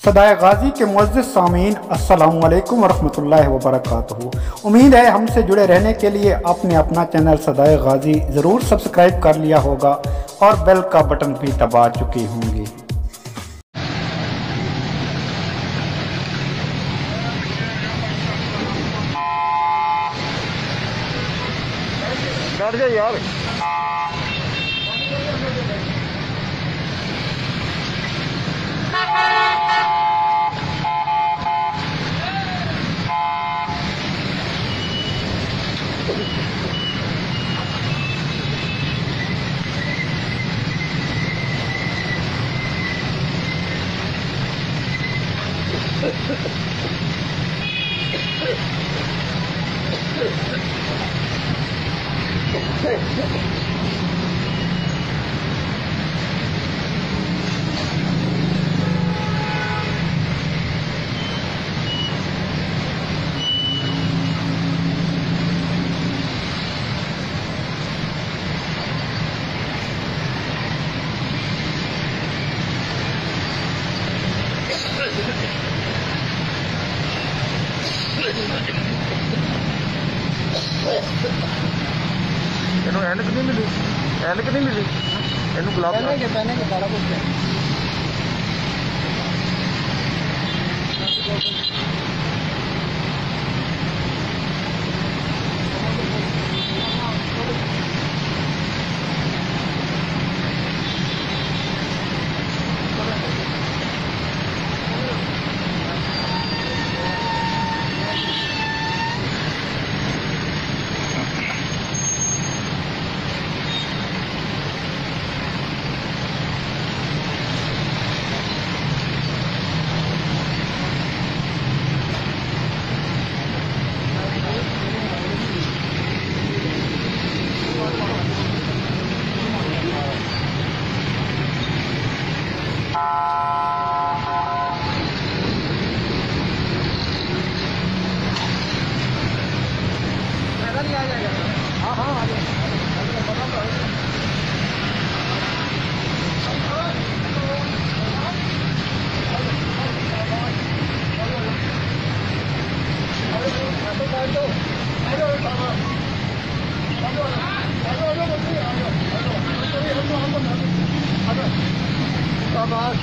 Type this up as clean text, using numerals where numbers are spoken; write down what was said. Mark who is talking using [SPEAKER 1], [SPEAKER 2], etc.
[SPEAKER 1] सदाए गाजी के मुअज़्ज़िज़ सामीन, अस्सलामु अलैकुम वरहमतुल्लाहि वबरकातुहू। उम्मीद है हमसे जुड़े रहने के लिए आपने अपना चैनल सदाए गाजी ज़रूर सब्सक्राइब कर लिया होगा और बेल का बटन भी दबा चुकी होंगी।
[SPEAKER 2] बैठ गए यार। ਇਹਨੂੰ ਐਨਕ ਨਹੀਂ ਮਿਲੀ, ਐਨਕ ਨਹੀਂ ਮਿਲੀ ਇਹਨੂੰ ਗੁਲਾਬ
[SPEAKER 1] पहने के सारा कुछ है।
[SPEAKER 2] शाबाश।